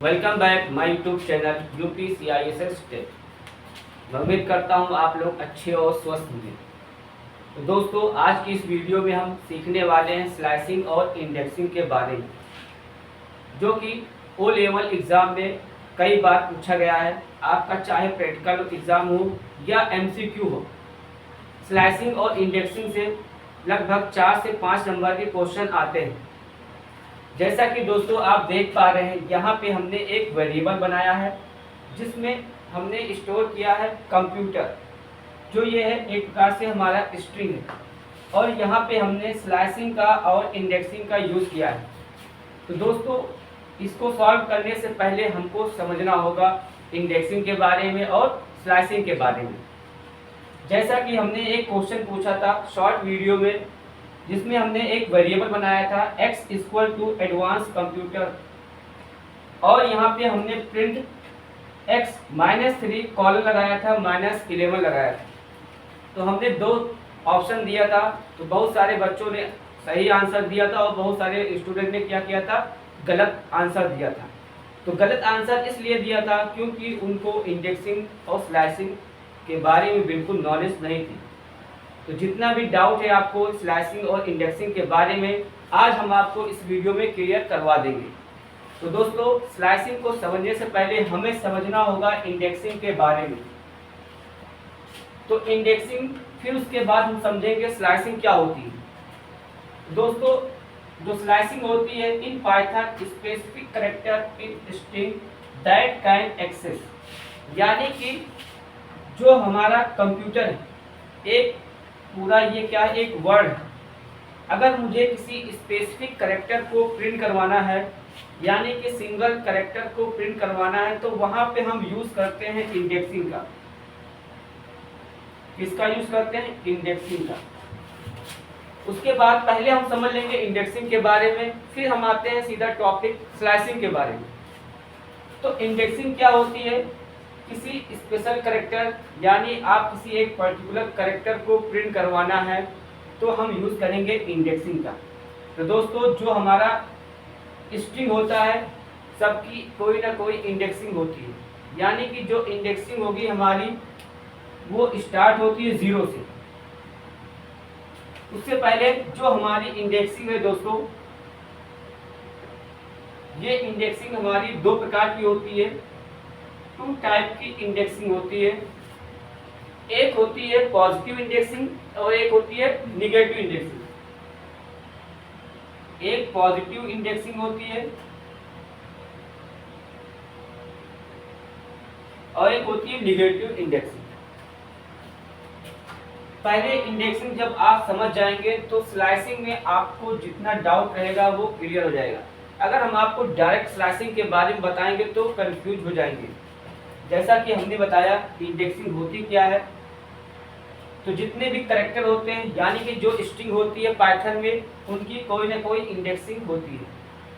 Welcome back my YouTube channel UPCISS tech. मैं उम्मीद करता हूँ आप लोग अच्छे और स्वस्थ होंगे। तो दोस्तों, आज की इस वीडियो में हम सीखने वाले हैं स्लाइसिंग और इंडेक्सिंग के बारे में, जो कि ओ लेवल एग्ज़ाम में कई बार पूछा गया है। आपका चाहे प्रैक्टिकल एग्ज़ाम हो या MCQ हो, स्लाइसिंग और इंडेक्सिंग से लगभग 4 से 5 नंबर के क्वेश्चन आते हैं। जैसा कि दोस्तों आप देख पा रहे हैं, यहाँ पे हमने एक वेरिएबल बनाया है जिसमें हमने स्टोर किया है कंप्यूटर, जो ये है एक प्रकार से हमारा स्ट्रिंग है, और यहाँ पे हमने स्लाइसिंग का और इंडेक्सिंग का यूज़ किया है। तो दोस्तों, इसको सॉल्व करने से पहले हमको समझना होगा इंडेक्सिंग के बारे में और स्लाइसिंग के बारे में। जैसा कि हमने एक क्वेश्चन पूछा था शॉर्ट वीडियो में, जिसमें हमने एक वेरिएबल बनाया था x equal to advance computer, और यहाँ पे हमने प्रिंट x -3 कॉलन लगाया था, -11 लगाया था। तो हमने दो ऑप्शन दिया था, तो बहुत सारे बच्चों ने सही आंसर दिया था और बहुत सारे स्टूडेंट ने क्या किया था, गलत आंसर दिया था। तो गलत आंसर इसलिए दिया था क्योंकि उनको इंडेक्सिंग और स्लाइसिंग के बारे में बिल्कुल नॉलेज नहीं थी। तो जितना भी डाउट है आपको स्लाइसिंग और इंडेक्सिंग के बारे में, आज हम आपको इस वीडियो में क्लियर करवा देंगे। तो दोस्तों, स्लाइसिंग को समझने से पहले हमें समझना होगा इंडेक्सिंग के बारे में। तो इंडेक्सिंग, फिर उसके बाद हम समझेंगे स्लाइसिंग क्या होती है। दोस्तों, जो स्लाइसिंग होती है, in Python specific character in string that can access, यानी कि जो हमारा कंप्यूटर है, एक पूरा ये क्या है, एक वर्ड, अगर मुझे किसी स्पेसिफिक कैरेक्टर को प्रिंट करवाना है, यानी कि सिंगल कैरेक्टर को प्रिंट करवाना है, तो वहां पे हम यूज करते हैं इंडेक्सिंग का। किसका यूज करते हैं? इंडेक्सिंग का। उसके बाद पहले हम समझ लेंगे इंडेक्सिंग के बारे में, फिर हम आते हैं सीधा टॉपिक स्लाइसिंग के बारे में। तो इंडेक्सिंग क्या होती है? किसी स्पेशल कैरेक्टर, यानी आप किसी एक पर्टिकुलर कैरेक्टर को प्रिंट करवाना है तो हम यूज़ करेंगे इंडेक्सिंग का। तो दोस्तों, जो हमारा स्ट्रिंग होता है, सबकी कोई ना कोई इंडेक्सिंग होती है, यानी कि जो इंडेक्सिंग होगी हमारी, वो स्टार्ट होती है 0 से। उससे पहले जो हमारी इंडेक्सिंग है दोस्तों, ये इंडेक्सिंग हमारी दो प्रकार की होती है। 2 टाइप की इंडेक्सिंग होती है। एक होती है पॉजिटिव इंडेक्सिंग और एक होती है निगेटिव इंडेक्सिंग। एक पॉजिटिव इंडेक्सिंग होती है और एक होती है निगेटिव इंडेक्सिंग। पहले इंडेक्सिंग जब आप समझ जाएंगे तो स्लाइसिंग में आपको जितना डाउट रहेगा वो क्लियर हो जाएगा। अगर हम आपको डायरेक्ट स्लाइसिंग के बारे में बताएंगे तो कंफ्यूज हो जाएंगे। जैसा कि हमने बताया इंडेक्सिंग होती क्या है, तो जितने भी कैरेक्टर होते हैं, यानी कि जो स्ट्रिंग होती है पाइथन में, उनकी कोई ना कोई इंडेक्सिंग होती है,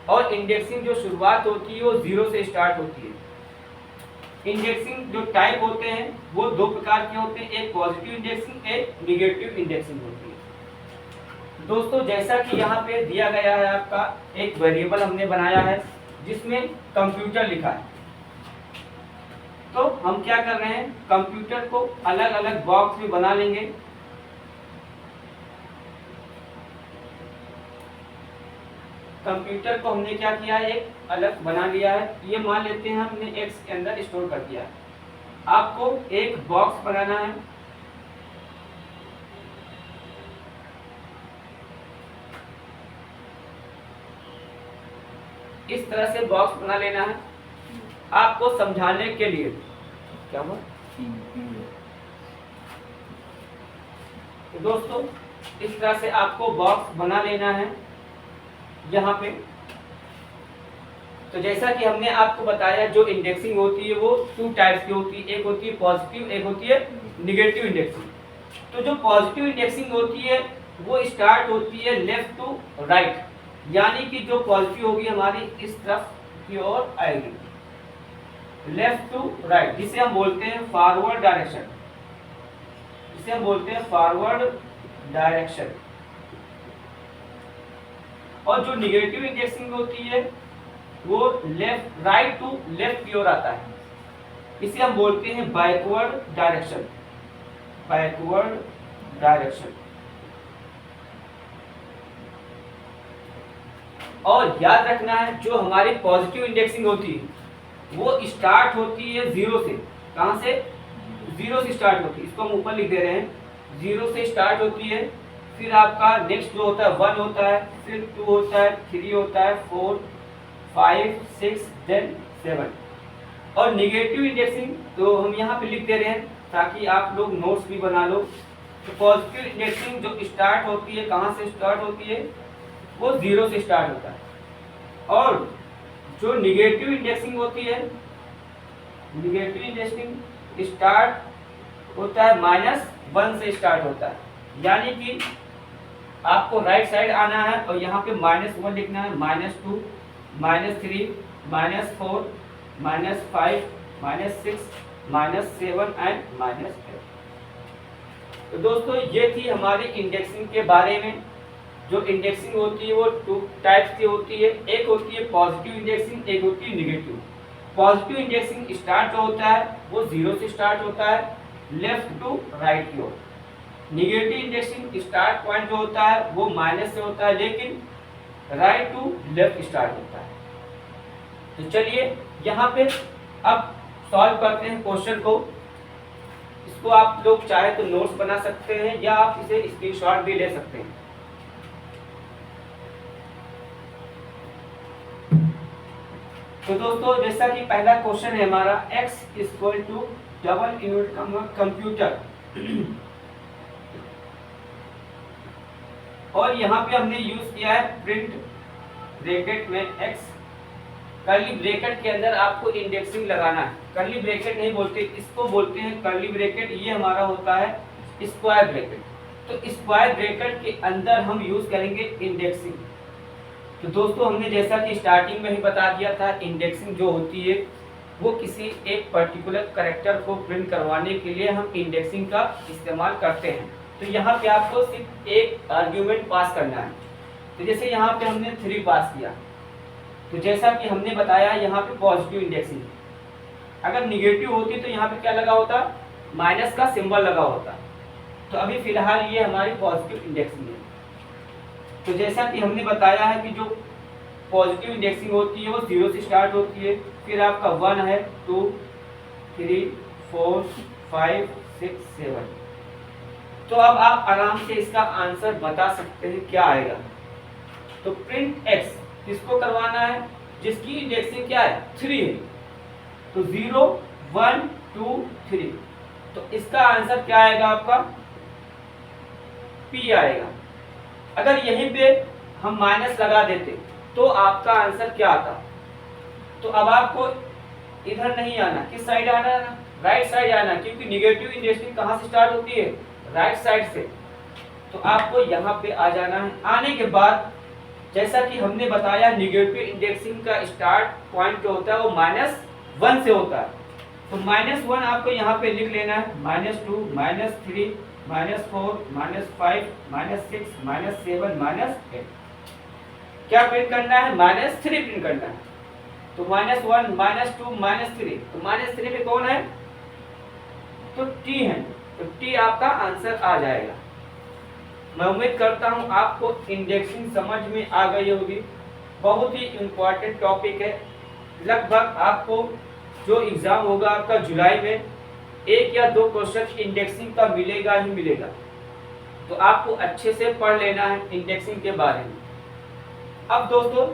और इंडेक्सिंग जो शुरुआत होती है वो 0 से स्टार्ट होती है। इंडेक्सिंग जो टाइप होते हैं वो दो प्रकार के होते हैं, एक पॉजिटिव इंडेक्सिंग, एक निगेटिव इंडेक्सिंग होती है। दोस्तों, जैसा कि यहाँ पे दिया गया है, आपका एक वेरिएबल हमने बनाया है जिसमें कंप्यूटर लिखा है। तो हम क्या कर रहे हैं, कंप्यूटर को अलग अलग बॉक्स में बना लेंगे। कंप्यूटर को हमने क्या किया है, एक अलग बना लिया है। ये मान लेते हैं हमने एक्स के अंदर स्टोर कर दिया है। आपको एक बॉक्स बनाना है। इस तरह से बॉक्स बना लेना है आपको समझाने के लिए। क्या हुआ? तो दोस्तों, इस तरह से आपको बॉक्स बना लेना है यहाँ पे। तो जैसा कि हमने आपको बताया, जो इंडेक्सिंग होती है वो 2 टाइप्स की होती है, एक होती है पॉजिटिव, एक होती है निगेटिव इंडेक्सिंग। तो जो पॉजिटिव इंडेक्सिंग होती है वो स्टार्ट होती है लेफ्ट टू राइट, यानी कि जो पॉजिटिव होगी हमारी इस तरफ की ओर आएगी, लेफ्ट टू राइट, जिसे हम बोलते हैं फॉरवर्ड डायरेक्शन, जिसे हम बोलते हैं फॉरवर्ड डायरेक्शन। और जो निगेटिव इंडेक्सिंग होती है वो लेफ्ट राइट टू लेफ्ट की ओर आता है, इसे हम बोलते हैं बैकवर्ड डायरेक्शन, बैकवर्ड डायरेक्शन। और याद रखना है जो हमारी पॉजिटिव इंडेक्सिंग होती है वो स्टार्ट होती है जीरो से। कहां से? जीरो से स्टार्ट होती है, इसको हम ऊपर लिख दे रहे हैं, जीरो से स्टार्ट होती है। फिर आपका नेक्स्ट जो होता है 1 होता है, फिर 2 होता है, 3 होता है, 4 5 6 देन 7। और निगेटिव इंडेक्सिंग तो हम यहाँ पे लिख दे रहे हैं ताकि आप लोग नोट्स भी बना लो। तो पॉजिटिव इंडेक्सिंग जो स्टार्ट होती है, कहाँ से स्टार्ट होती है? वो जीरो से स्टार्ट होता है। और जो निगेटिव इंडेक्सिंग होती है, निगेटिव इंडेक्सिंग स्टार्ट होता है -1 से स्टार्ट होता है। यानी कि आपको राइट साइड आना है और यहाँ पे -1 लिखना है, -2 -3 -4 -5 -6 -7 एंड -8। तो दोस्तों ये थी हमारी इंडेक्सिंग के बारे में। जो इंडेक्सिंग होती है वो 2 टाइप्स की होती है, एक होती है पॉजिटिव इंडेक्सिंग, एक होती है निगेटिव। पॉजिटिव इंडेक्सिंग स्टार्ट जो होता है वो जीरो से स्टार्ट होता है लेफ्ट टू राइट की ओर। निगेटिव इंडेक्सिंग स्टार्ट पॉइंट जो होता है वो माइनस से होता है लेकिन राइट टू लेफ्ट स्टार्ट होता है। तो चलिए यहाँ पे अब सॉल्व करते हैं क्वेश्चन को। इसको आप लोग चाहे तो नोट्स बना सकते हैं या आप इसे स्क्रीनशॉट भी ले सकते हैं। तो दोस्तों जैसा कि पहला क्वेश्चन है हमारा x equal to double unit computer, और यहाँ पे हमने यूज किया है प्रिंट ब्रैकेट में x, कर्ली ब्रैकेट के अंदर आपको इंडेक्सिंग लगाना है। कर्ली ब्रैकेट नहीं बोलते, इसको बोलते हैं कर्ली ब्रैकेट। ये हमारा होता है स्क्वायर ब्रैकेट। तो स्क्वायर ब्रैकेट के अंदर हम यूज करेंगे इंडेक्सिंग। तो दोस्तों हमने जैसा कि स्टार्टिंग में ही बता दिया था, इंडेक्सिंग जो होती है वो किसी एक पर्टिकुलर कैरेक्टर को प्रिंट करवाने के लिए हम इंडेक्सिंग का इस्तेमाल करते हैं। तो यहाँ पे आपको सिर्फ एक आर्ग्यूमेंट पास करना है। तो जैसे यहाँ पे हमने 3 पास किया, तो जैसा कि हमने बताया यहाँ पे पॉजिटिव इंडेक्सिंग, अगर निगेटिव होती तो यहाँ पे क्या लगा होता? माइनस का सिंबल लगा होता। तो अभी फिलहाल ये हमारी पॉजिटिव इंडेक्सिंग है। तो जैसा कि हमने बताया है कि जो पॉजिटिव इंडेक्सिंग होती है वो जीरो से स्टार्ट होती है, फिर आपका 1 है, 2 3 4 5 6 7। तो अब आप आराम से इसका आंसर बता सकते हैं क्या आएगा। तो प्रिंट x किसको करवाना है? जिसकी इंडेक्सिंग क्या है? 3 है। तो 0 1 2 3। तो इसका आंसर क्या आएगा आपका? P आएगा। अगर यहीं पे हम माइनस लगा देते तो आपका आंसर क्या आता? तो अब आपको इधर नहीं आना, किस साइड आना है? राइट साइड आना, क्योंकि निगेटिव इंडेक्सिंग कहाँ से स्टार्ट होती है? राइट साइड से। तो आपको यहाँ पे आ जाना है। आने के बाद जैसा कि हमने बताया निगेटिव इंडेक्सिंग का स्टार्ट पॉइंट जो होता है वो -1 से होता है। तो -1 आपको यहाँ पे लिख लेना है, -2 -3 -4 -5 -6 -7 -8। क्या प्रिंट करना है? -3 प्रिंट करना है। तो -1 -2 -3, तो -3 में कौन है? तो T है। तो T आपका आंसर आ जाएगा। मैं उम्मीद करता हूं आपको इंडेक्सिंग समझ में आ गई होगी। बहुत ही इम्पोर्टेंट टॉपिक है। लगभग आपको जो एग्जाम होगा आपका जुलाई में 1 या 2 क्वेश्चन इंडेक्सिंग का मिलेगा ही मिलेगा। तो आपको अच्छे से पढ़ लेना है इंडेक्सिंग के बारे में। अब दोस्तों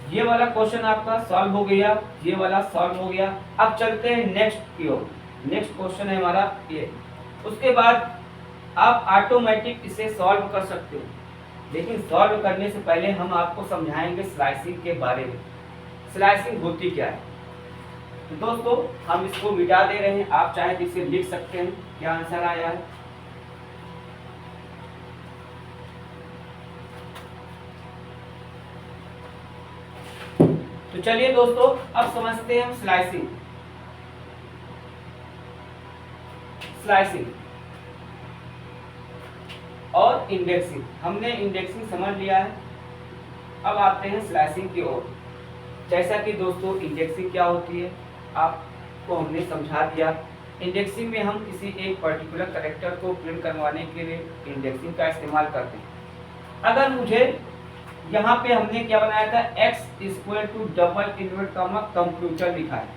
ये वाला क्वेश्चन आपका सॉल्व हो गया, ये वाला सॉल्व हो गया। अब चलते हैं नेक्स्ट की ओर। नेक्स्ट क्वेश्चन है हमारा ये। उसके बाद आप ऑटोमेटिक इसे सॉल्व कर सकते हो, लेकिन सॉल्व करने से पहले हम आपको समझाएंगे स्लाइसिंग के बारे में। स्लाइसिंग होती क्या है? तो दोस्तों हम इसको मिटा दे रहे हैं, आप चाहे तो इसे लिख सकते हैं क्या आंसर आया है। तो चलिए दोस्तों अब समझते हैं हम स्लाइसिंग। स्लाइसिंग और इंडेक्सिंग। हमने इंडेक्सिंग समझ लिया है, अब आते हैं स्लाइसिंग की ओर। जैसा कि दोस्तों इंडेक्सिंग क्या होती है आपको हमने समझा दिया। इंडेक्सिंग में हम किसी एक पर्टिकुलर कैरेक्टर को प्रिंट करवाने के लिए इंडेक्सिंग का इस्तेमाल करते हैं। अगर मुझे यहाँ पे हमने क्या बनाया था, x equal to double invert comma computer लिखा है।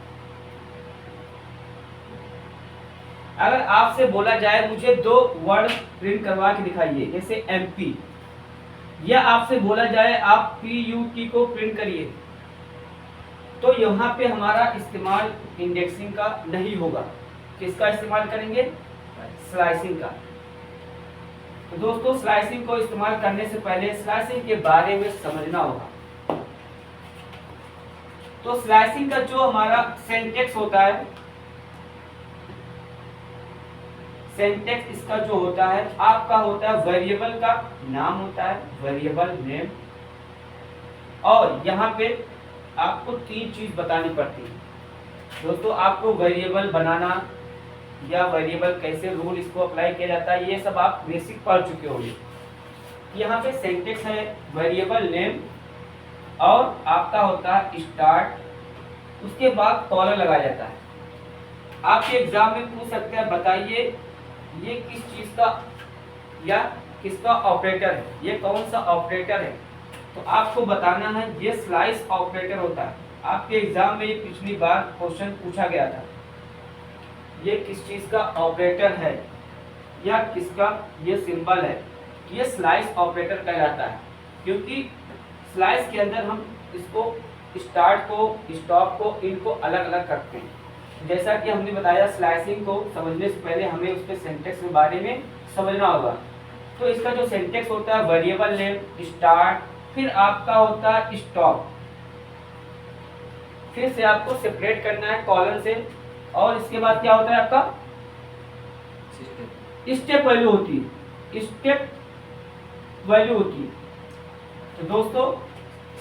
अगर आपसे बोला जाए मुझे 2 वर्ड प्रिंट करवा के दिखाइए, जैसे MP, या आपसे बोला जाए आप PUT को प्रिंट करिए, तो यहाँ पे हमारा इस्तेमाल इंडेक्सिंग का नहीं होगा। किसका इस्तेमाल करेंगे, स्लाइसिंग का। तो दोस्तों स्लाइसिंग को इस्तेमाल करने से पहले स्लाइसिंग के बारे में समझना होगा। तो स्लाइसिंग का जो हमारा सिंटैक्स होता है, सिंटैक्स इसका जो होता है आपका होता है वेरिएबल का नाम होता है, वेरिएबल नेम, और यहाँ पे आपको 3 चीज बतानी पड़ती है। दोस्तों आपको वेरिएबल बनाना या वेरिएबल कैसे रूल इसको अप्लाई किया जाता है, ये सब आप बेसिक पढ़ चुके होंगे। यहाँ पे सिंटैक्स है वेरिएबल नेम, और आपका होता है स्टार्ट, उसके बाद कॉलर लगाया जाता है। आपके एग्जाम में पूछ सकते हैं बताइए ये किस चीज का या किसका ऑपरेटर है, ये कौन सा ऑपरेटर है, तो आपको बताना है ये स्लाइस ऑपरेटर होता है। आपके एग्जाम में ये पिछली बार क्वेश्चन पूछा गया था, ये किस चीज का ऑपरेटर है या किसका ये सिंबल है, ये स्लाइस ऑपरेटर कहलाता है। क्योंकि स्लाइस के अंदर हम इसको स्टार्ट को, स्टॉप को, इनको अलग अलग करते हैं। जैसा कि हमने बताया स्लाइसिंग को समझने से पहले हमें उसके सिंटैक्स के बारे में समझना होगा। तो इसका जो सिंटैक्स होता है वेरिएबल नेम, स्टार्ट, फिर आपका होता है स्टॉप, फिर से आपको सेपरेट करना है कॉलन से, और इसके बाद क्या होता है आपका स्टेप वैल्यू होती है, स्टेप वैल्यू होती है। तो दोस्तों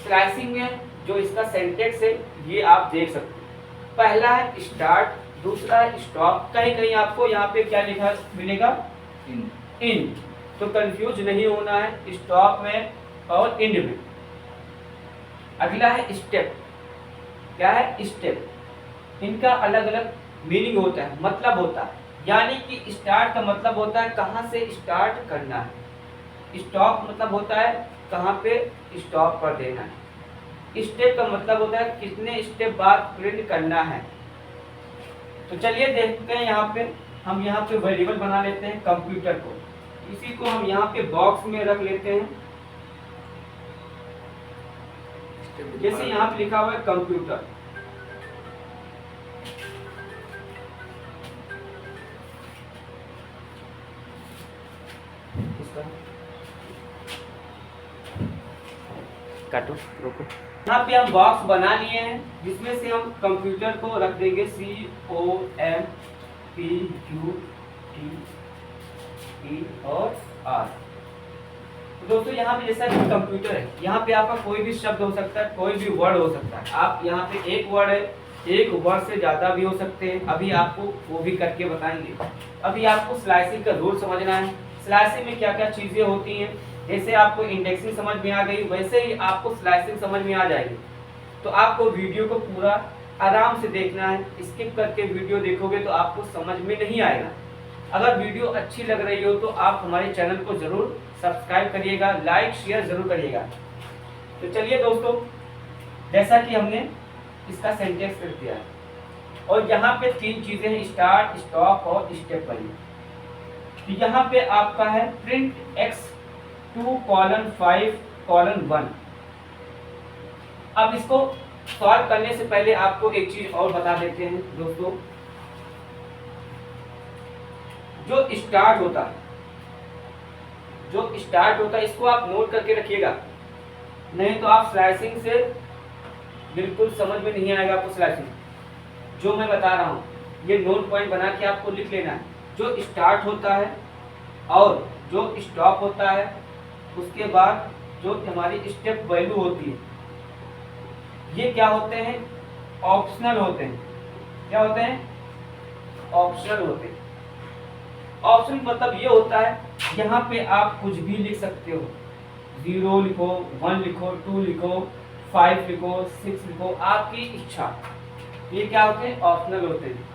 स्लाइसिंग में जो इसका सिंटैक्स है ये आप देख सकते हैं। पहला है स्टार्ट, दूसरा है स्टॉप, कहीं कहीं आपको यहाँ पे क्या लिखा मिलेगा, इन, तो कंफ्यूज नहीं होना है स्टॉप में और इंड में। अगला है स्टेप, क्या है स्टेप, इनका अलग अलग मीनिंग होता है, मतलब होता है। यानी कि स्टार्ट का मतलब होता है कहाँ से स्टार्ट करना है, स्टॉप मतलब होता है कहाँ पे स्टॉप कर देना है, स्टेप का मतलब होता है कितने स्टेप बाद प्रिंट करना है। तो चलिए देखते हैं, यहाँ पे हम यहाँ पे वेरिएबल बना लेते हैं कंप्यूटर को, इसी को हम यहाँ पे बॉक्स में रख लेते हैं। जैसे यहाँ पे लिखा हुआ है कंप्यूटर, काटो रोको। यहाँ पे हम बॉक्स बना लिए हैं जिसमें से हम कंप्यूटर को रख देंगे COMPUTE और R। तो दोस्तों यहाँ पे जैसा कि कंप्यूटर है, यहाँ पे आपका कोई भी शब्द हो सकता है, कोई भी वर्ड हो सकता है। आप यहाँ पे एक वर्ड है, एक वर्ड से ज़्यादा भी हो सकते हैं, अभी आपको वो भी करके बताएंगे। अभी आपको स्लाइसिंग का रूल समझना है, स्लाइसिंग में क्या क्या चीज़ें होती हैं। जैसे आपको इंडेक्सिंग समझ में आ गई वैसे ही आपको स्लाइसिंग समझ में आ जाएगी। तो आपको वीडियो को पूरा आराम से देखना है, स्किप करके वीडियो देखोगे तो आपको समझ में नहीं आएगा। अगर वीडियो अच्छी लग रही हो तो आप हमारे चैनल को ज़रूर सब्सक्राइब करिएगा, लाइक शेयर ज़रूर करिएगा। तो चलिए दोस्तों, जैसा कि हमने इसका सेंटेंस कर दिया है, और यहाँ पे 3 चीज़ें हैं, स्टार्ट, स्टॉप और स्टेप वैल्यू। तो यहाँ पे आपका है प्रिंट x2:5:1। अब इसको सॉल्व करने से पहले आपको एक चीज और बता देते हैं दोस्तों, जो स्टार्ट होता है इसको आप नोट करके रखिएगा, नहीं तो आप स्लाइसिंग से बिल्कुल समझ में नहीं आएगा आपको। स्लाइसिंग जो मैं बता रहा हूँ ये नोट पॉइंट बना के आपको लिख लेना है। जो स्टार्ट होता है और जो स्टॉप होता है, उसके बाद जो हमारी स्टेप वैल्यू होती है, ये क्या होते हैं, ऑप्शनल होते हैं। क्या होते हैं, ऑप्शनल होते हैं। ऑप्शनल मतलब ये होता है यहाँ पे आप कुछ भी लिख सकते हो, 0 लिखो, 1 लिखो, 2 लिखो, 5 लिखो, 6 लिखो, आपकी इच्छा। ये क्या होते हैं? ऑप्शनल होते हैं।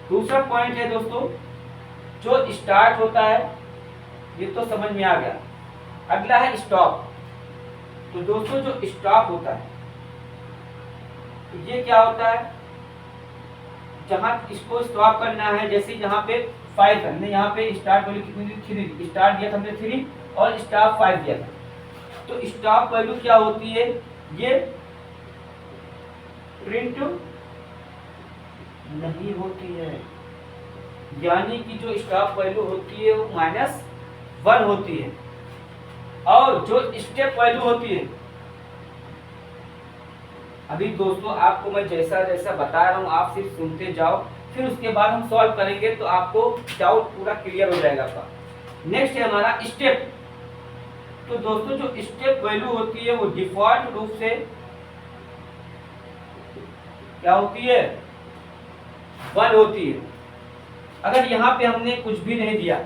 दूसरा पॉइंट है दोस्तों, जो स्टार्ट होता है ये तो समझ में आ गया। अगला है स्टॉप। तो दोस्तों जो स्टॉप होता है तो ये क्या होता है? जहां इसको स्टॉप करना है, जैसे यहाँ पे 5 है, हमने यहाँ पे स्टार्ट वैल्यू कितनी दी? 3 स्टार्ट दिया था हमने 3 और स्टॉप 5 दिया था। तो स्टॉप वैल्यू क्या होती है? ये प्रिंट नहीं होती है, यानी कि जो स्टॉप वैल्यू होती है वो -1 होती है। और जो स्टेप वैल्यू होती है, अभी दोस्तों आपको मैं जैसा जैसा बता रहा हूँ आप सिर्फ सुनते जाओ, फिर उसके बाद हम सॉल्व करेंगे तो आपको डाउट पूरा क्लियर हो जाएगा आपका। नेक्स्ट है हमारा स्टेप। तो दोस्तों जो स्टेप वैल्यू होती है वो डिफॉल्ट रूप से क्या होती है? 1 होती है। अगर यहाँ पे हमने कुछ भी नहीं दिया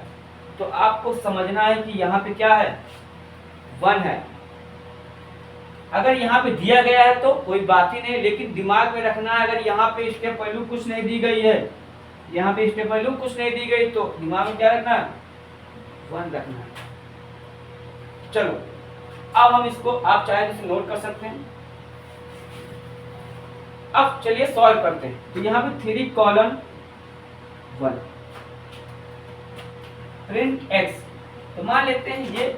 तो आपको समझना है कि यहाँ पे क्या है? 1 है। अगर यहाँ पे दिया गया है तो कोई बात ही नहीं, लेकिन दिमाग में रखना है अगर यहाँ पे स्टेप वैल्यू कुछ नहीं दी गई है, यहाँ पे स्टेप वैल्यू कुछ नहीं दी गई तो दिमाग में क्या रखना है? 1 रखना है। चलो अब हम इसको, आप चाहे तो इसे नोट कर सकते हैं। अब चलिए सॉल्व करते हैं। तो यहाँ पे 3:1 प्रिंट x। तो मान लेते हैं ये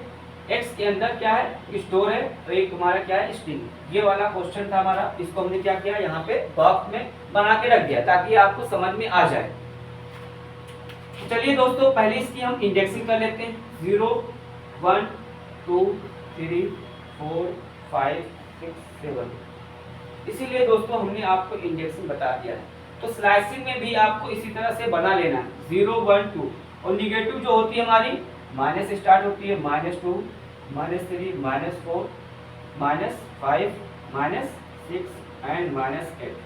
x के अंदर क्या है? स्टोर है, तो एक तुम्हारा क्या है? स्ट्रिंग। ये वाला क्वेश्चन था हमारा, इसको हमने क्या किया? यहाँ पे बॉक्स में बना के रख दिया ताकि आपको समझ में आ जाए। तो चलिए दोस्तों पहले इसकी हम इंडेक्सिंग कर लेते हैं। 0 1 2 3 4 5 6 7। इसीलिए दोस्तों हमने आपको इंडेक्सिंग बता दिया है। तो स्लाइसिंग में भी आपको इसी तरह से बना लेना है। 0 1 2 और निगेटिव जो होती है हमारी माइनस से स्टार्ट होती है, -2 -3 -4 -5 -6 एंड -8।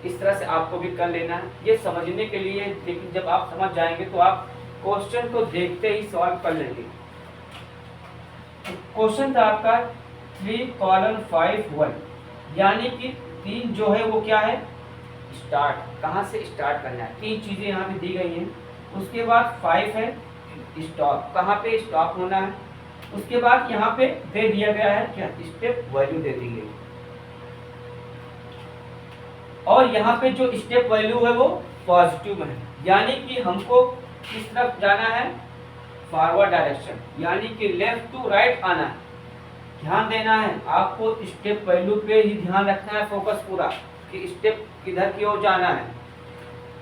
इस तरह से आपको भी कर लेना है, ये समझने के लिए। लेकिन जब आप समझ जाएंगे तो आप क्वेश्चन को देखते ही सॉल्व कर लेंगे। क्वेश्चन था आपका 3:5 यानी कि 3 जो है वो क्या है? स्टार्ट। कहाँ से स्टार्ट करना है? 3 चीजें यहाँ पे दी गई हैं। उसके बाद 5 है स्टॉप, कहाँ पे स्टॉप होना है। उसके बाद यहाँ पे दे दिया गया है क्या? स्टेप वैल्यू दे दी गई। और यहाँ पे जो स्टेप वैल्यू है वो पॉजिटिव है, यानी कि हमको किस तरफ जाना है? फॉरवर्ड डायरेक्शन, यानी कि लेफ्ट टू राइट आना है। ध्यान देना है आपको, स्टेप वैल्यू पे ही ध्यान रखना है, फोकस पूरा कि स्टेप किधर की ओर जाना है।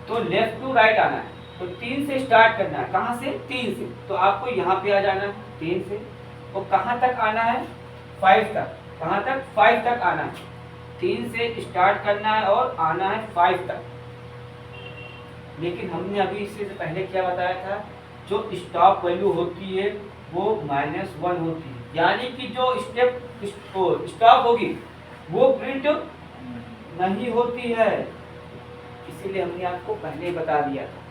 तो लेफ्ट टू राइट आना है। तो 3 से स्टार्ट करना है। कहाँ से? 3 से। तो आपको यहाँ पे आ जाना है 3 से, और कहाँ तक आना है? 5 तक। कहाँ तक? 5 तक आना है। 3 से स्टार्ट करना है और आना है 5 तक। लेकिन हमने अभी इससे पहले क्या बताया था? जो स्टॉप वैल्यू होती है वो -1 होती है, यानी कि जो स्टेप स्टॉप होगी वो प्रिंट नहीं होती है। इसीलिए हमने आपको पहले ही बता दिया था।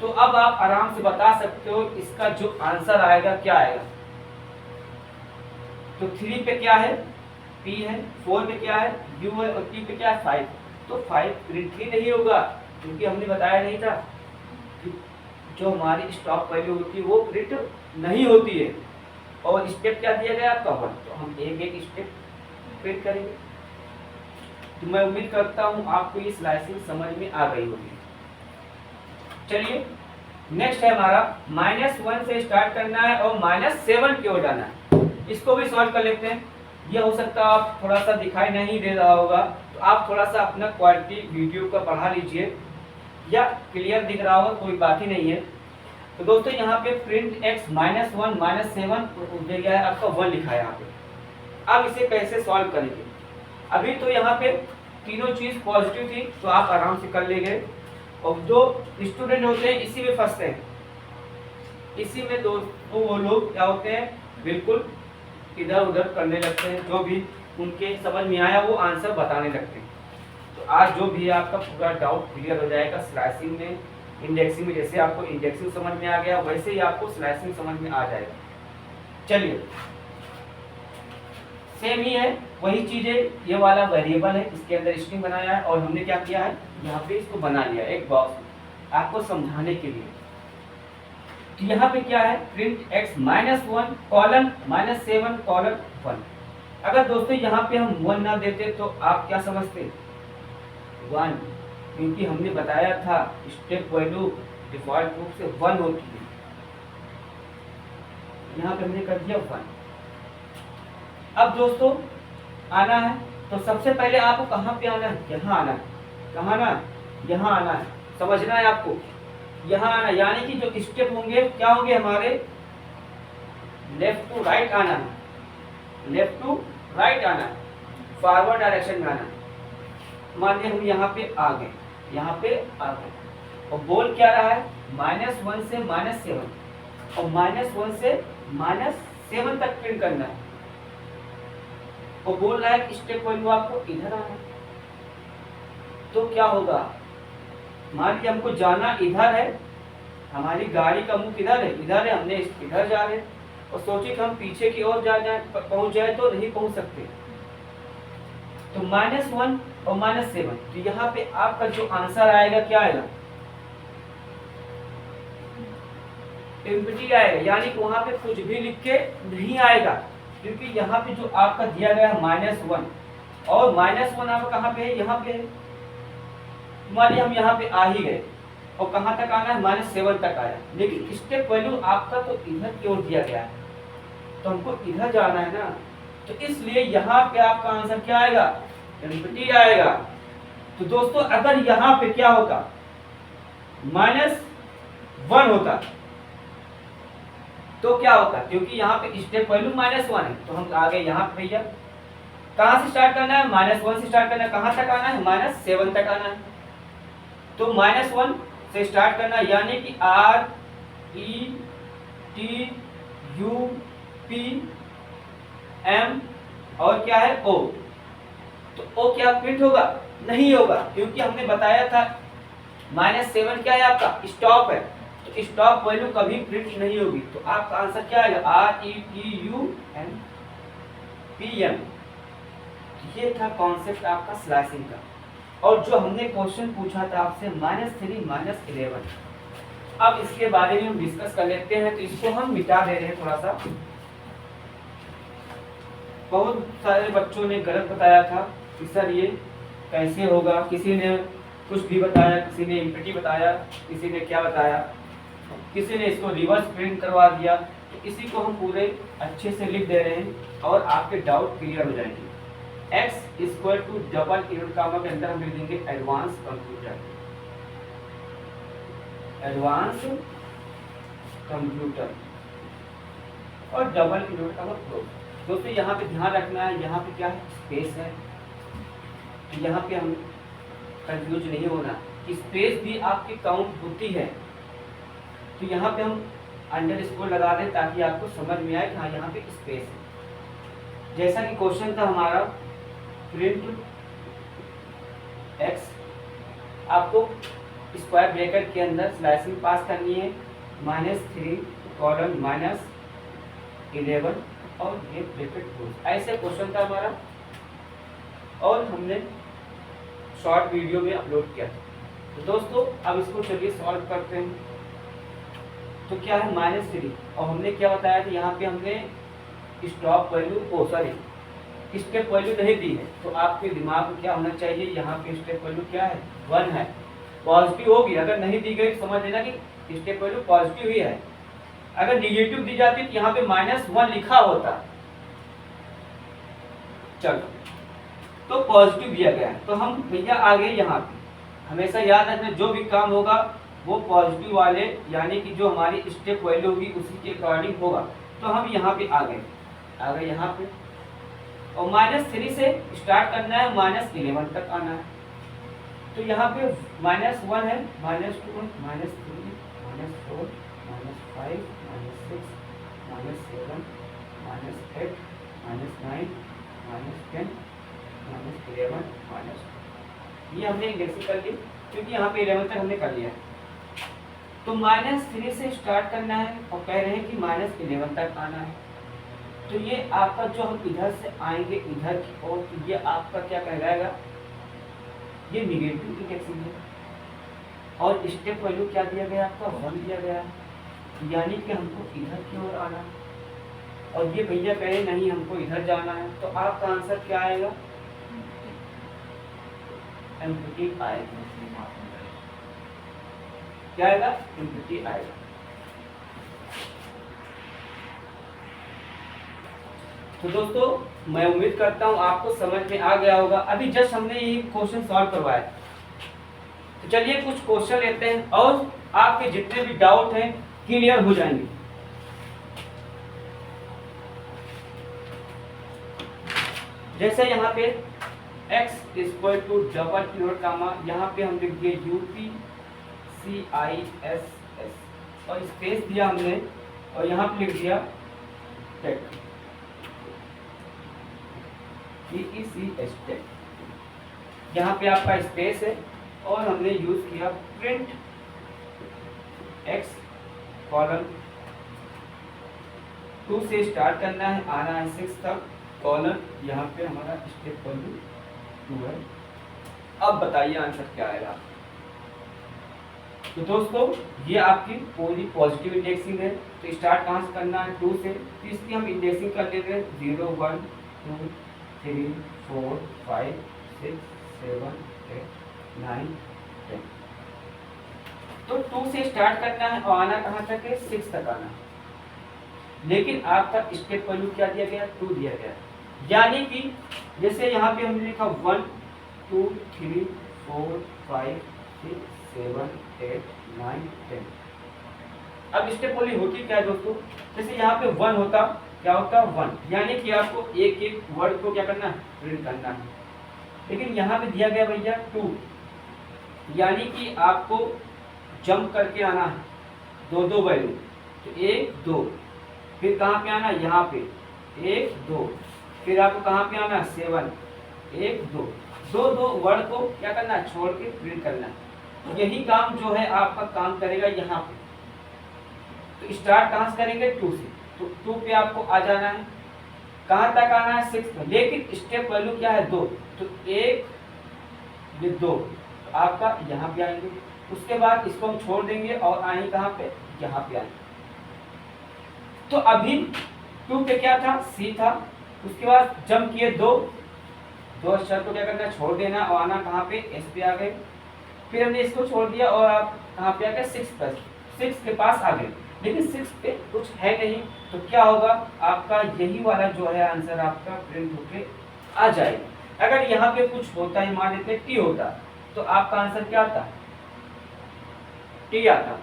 तो अब आप आराम से बता सकते हो इसका जो आंसर आएगा क्या आएगा। तो 3 पे क्या है? P है, 4 पे क्या है? U है, और T पे क्या है? 5। तो 5 प्रिंट ही नहीं होगा, क्योंकि हमने बताया नहीं था कि जो हमारी स्टॉप वैल्यू होती है वो प्रिंट नहीं होती है। और स्टेप क्या दिया गया आपका? 1। तो हम एक एक स्टेप प्रिंट करेंगे। तो मैं उम्मीद करता हूँ आपको ये स्लाइसिंग समझ में आ गई होगी। चलिए नेक्स्ट है हमारा -1 से स्टार्ट करना है और -7 की ओर जाना है। इसको भी सॉल्व कर लेते हैं। ये हो सकता है आप थोड़ा सा दिखाई नहीं दे रहा होगा, तो आप थोड़ा सा अपना क्वालिटी वीडियो का बढ़ा लीजिए, या क्लियर दिख रहा होगा कोई बात ही नहीं है। तो दोस्तों यहाँ पे प्रिंट x -1 -7 दे गया है, आपका 1 लिखा है यहाँ पे। अब इसे कैसे सॉल्व करेंगे? अभी तो यहाँ पे तीनों चीज पॉजिटिव थी तो आप आराम से कर लेंगे, और जो स्टूडेंट होते हैं इसी में फंसते हैं। इसी में दोस्तों वो लोग क्या होते हैं? बिल्कुल इधर उधर करने लगते हैं, जो भी उनके समझ में आया वो आंसर बताने लगते हैं। तो आज जो भी आपका पूरा डाउट क्लियर हो जाएगा स्लाइसिंग में, इंडेक्सिंग में। जैसे आपको इंडेक्सिंग समझ में आ गया वैसे ही आपको स्लाइसिंग समझ में आ जाएगा। चलिए सेम ही है, वही चीज़ें, ये वाला वेरिएबल है, इसके अंदर स्ट्रिंग बनाया है और हमने क्या किया है, यहाँ पे इसको बना लिया एक बॉक्स आपको समझाने के लिए। तो यहाँ पे क्या है, प्रिंट x -1 कॉलन -7 कॉलन 1। अगर दोस्तों यहाँ पे हम 1 ना देते तो आप क्या समझते, 1, क्योंकि हमने बताया था स्टेप वैल्यू डिफॉल्ट रूप से 1 होती है। यहाँ पे हमने कर दिया 1। अब दोस्तों आना है, तो सबसे पहले आपको कहाँ पे आना है, यहाँ आना है। कहाँ ना, यहाँ आना है, समझना है आपको, यहाँ आना, यानी कि जो स्टेप होंगे क्या होंगे हमारे, लेफ्ट टू राइट आना है, लेफ्ट टू राइट आना है, फॉरवर्ड डायरेक्शन में आना है। मान लिया हम यहाँ पे आ गए, यहाँ पे आ गए, और बोल क्या रहा है, -1 से -7, और -1 से -7 तक प्रिंट करना है। और बोल रहा है कि स्टेप वैल्यू आपको इधर आना है। तो क्या होगा, मान लीजिए हमको जाना इधर है, हमारी गाड़ी का मुख इधर है, इधर है, हमने इधर जा रहे हैं, और सोचिए कि हम पीछे की ओर पहुंच जाए तो नहीं पहुंच सकते। तो -1 और -7, तो यहाँ पे आपका जो आंसर आएगा क्या आएगा, एम्प्टी आएगा, यानी कि वहां पे कुछ भी लिख के नहीं आएगा, क्योंकि यहाँ पे जो आपका दिया गया है -1, और -1 आपका कहाँ पे है, यहाँ पे है। मान लिया हम यहाँ पे आ ही गए, और कहाँ तक आना है, -7 तक आया, लेकिन स्टेप वैल्यू आपका तो इधर की ओर दिया गया है, तो हमको इधर जाना है ना, तो इसलिए यहाँ पे आपका आंसर क्या आएगा, एम्प्टी आएगा। तो दोस्तों अगर यहाँ पे क्या होगा, -1 होता तो क्या होता, क्योंकि यहाँ पे स्टेप वैल्यू -1 है, तो हम आ गए यहाँ पे। भैया कहाँ से स्टार्ट करना है, -1 से स्टार्ट करना है, कहाँ तक आना है, -7 तक आना है। तो -1 से स्टार्ट करना, यानी कि R E T U P M और क्या है O। तो O क्या प्रिंट होगा, नहीं होगा, क्योंकि हमने बताया था -7 क्या है आपका स्टॉप है, तो स्टॉप वैल्यू कभी प्रिंट नहीं होगी। तो आपका आंसर क्या आएगा, R E T U M P M। ये था कॉन्सेप्ट आपका स्लाइसिंग का। और जो हमने क्वेश्चन पूछा था आपसे -3 -11, अब इसके बारे में हम डिस्कस कर लेते हैं। तो इसको हम मिटा दे रहे हैं थोड़ा सा। बहुत सारे बच्चों ने गलत बताया था कि सर ये कैसे होगा, किसी ने कुछ भी बताया, किसी ने एम्प्टी बताया, किसी ने क्या बताया, किसी ने इसको रिवर्स प्रिंट करवा दिया। तो इसी को हम पूरे अच्छे से लिख दे रहे हैं और आपके डाउट क्लियर हो जाएंगे। x = डबल इनवर्ट कामा के अंदर हम लिख देंगे एडवांस कंप्यूटर, एडवांस कंप्यूटर, और डबल इनवर्ट कामा क्लोज। दोस्तों यहाँ पे ध्यान रखना है, यहाँ पे क्या है, स्पेस है, तो यहाँ पे हम कंफ्यूज नहीं होना, स्पेस भी आपकी काउंट होती है। तो यहाँ पे हम अंडरस्कोर लगा दें ताकि आपको समझ में आए कि हाँ यहाँ पे स्पेस है। जैसा कि क्वेश्चन था हमारा, प्रिंट x, आपको स्क्वायर ब्रैकेट के अंदर स्लाइसिंग पास करनी है, -3 कॉलन -11 और ये ब्रैकेट क्लोज। ऐसे क्वेश्चन था हमारा और हमने शॉर्ट वीडियो में अपलोड किया था। तो दोस्तों अब इसको चलिए सॉल्व करते हैं। तो क्या है, -3, और हमने क्या बताया था, यहाँ पे हमने स्टॉप वैल्यू स्टेप वैल्यू नहीं दी है। तो आपके दिमाग में क्या होना चाहिए, यहाँ पे स्टेप वैल्यू क्या है, 1 है, पॉजिटिव होगी। अगर नहीं दी गई समझ लेना कि स्टेप वैल्यू पॉजिटिव ही है। अगर निगेटिव दी जाती तो यहाँ पे -1 लिखा होता। चलो, तो पॉजिटिव दिया गया है, तो हम भैया आ गए यहाँ पे। हमेशा याद रखना, जो भी काम होगा वो पॉजिटिव वाले, यानी कि जो हमारी स्टेप वैल्यू होगी उसी के अकॉर्डिंग होगा। तो हम यहाँ पे आ गए यहाँ पे, और -3 से स्टार्ट करना है, -11 तक आना है। तो यहाँ पे -1 है, -2 है, -3 है, -4 -5 -6 -7 -8 -9 -10 -11 ये हमने इंडेक्सिंग कर ली, क्योंकि यहाँ पे 11 तक हमने कर लिया है। तो -3 से स्टार्ट करना है और कह रहे हैं कि -11 तक आना है। तो ये आपका जो हम इधर से आएंगे इधर की ओर, तो ये आपका क्या कहलाएगा, ये निगेटिव इंडेक्सिंग है। और स्टेप वैल्यू क्या दिया गया आपका 1 दिया गया, यानी कि हमको इधर की ओर आना है। और ये भैया कहे नहीं हमको इधर जाना है, तो आपका आंसर क्या आएगा, एम्प्टी आएगा। क्या आएगा, एम्प्टी आएगा। तो दोस्तों मैं उम्मीद करता हूं आपको समझ में आ गया होगा। अभी जस्ट हमने ये क्वेश्चन सॉल्व करवाया, तो चलिए कुछ क्वेश्चन लेते हैं और आपके जितने भी डाउट हैं क्लियर हो जाएंगे। जैसे यहाँ पे x equal to double pure comma, यहाँ पे हम लिख दिए UPCISS और स्पेस दिया हमने, और यहाँ पे लिख दिया टेक TEC। यहाँ पे आपका स्पेस है और हमने यूज किया प्रिंट x कॉलन 2 से स्टार्ट करना है, आना है 6 तक, कॉलन यहाँ पे हमारा स्टेप वैल्यू 2 है। अब बताइए आंसर क्या आएगा। तो दोस्तों ये आपकी पूरी पॉजिटिव इंडेक्सिंग है, तो स्टार्ट कहाँ से करना है 2 से, तो इसकी हम इंडेक्सिंग कर लेते हैं 0 1 2 3 4 5 6 7 8 9 10। तो 2 से स्टार्ट करना है और आना कहाँ तक है 6 तक आना। लेकिन आपका स्टेप वैल्यू क्या दिया गया 2 दिया गया, यानी कि जैसे यहाँ पे हमने लिखा 1 2 3 4 5 6 7 8 9 10। अब स्टेप वैल्यू होती क्या है दोस्तों, जैसे यहाँ पे 1 होता, क्या होता 1, यानी कि आपको एक एक वर्ड को क्या करना है, प्रिंट करना है। लेकिन यहाँ पे दिया गया भैया 2, यानी कि आपको जंप करके आना है 2 2 वैल्यू, तो 1 2, फिर कहाँ पे आना है, यहाँ पे 1 2, फिर आपको कहाँ पे आना है 7 1 2, 2 2 वर्ड को क्या करना है, छोड़ के प्रिंट करना है। यही काम जो है आपका काम करेगा यहाँ पे। तो स्टार्ट कहाँ से करेंगे 2 से, तो 2 पे आपको आ जाना है, कहाँ तक आना है 6 में, लेकिन स्टेप वैल्यू क्या है 2, तो 1 2 तो आपका यहाँ पे आएंगे। उसके बाद इसको हम छोड़ देंगे और आएंगे कहाँ पे, यहाँ पे आएंगे। तो अभी 2 पे क्या था, C था, उसके बाद जंप किए 2 अक्षर को क्या करना, छोड़ देना और आना कहाँ पे, S पे आ गए। फिर हमने इसको छोड़ दिया और आप कहाँ पे आ गए 6 के पास आ गए, लेकिन 6 पे कुछ है नहीं, तो क्या होगा आपका यही वाला जो है आंसर आपका प्रिंट होके आ जाएगा। अगर यहाँ पे कुछ होता है, मान लेते T होता, तो आपका आंसर क्या आता, T आता।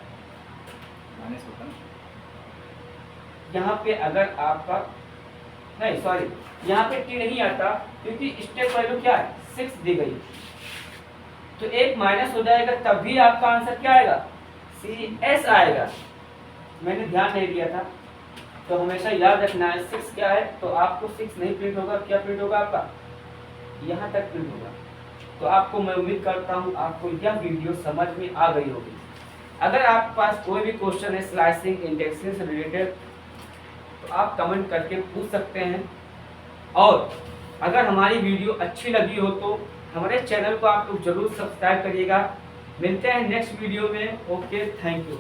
यहाँ पे अगर आपका नहीं, सॉरी, यहाँ पे T नहीं आता क्योंकि स्टेप वैल्यू क्या है 6 दी गई, तो एक माइनस हो जाएगा, तभी आपका आंसर क्या आएगा, CS आएगा। मैंने ध्यान नहीं दिया था, तो हमेशा याद रखना है 6 क्या है, तो आपको 6 नहीं प्रिंट होगा, क्या प्रिंट होगा आपका, यहाँ तक प्रिंट होगा। तो आपको मैं उम्मीद करता हूँ आपको यह वीडियो समझ में आ गई होगी। अगर आपके पास कोई भी क्वेश्चन है स्लाइसिंग इंडेक्सिंग से रिलेटेड, तो आप कमेंट करके पूछ सकते हैं। और अगर हमारी वीडियो अच्छी लगी हो तो हमारे चैनल को आप लोग जरूर सब्सक्राइब करिएगा। मिलते हैं नेक्स्ट वीडियो में। Okay, thank you.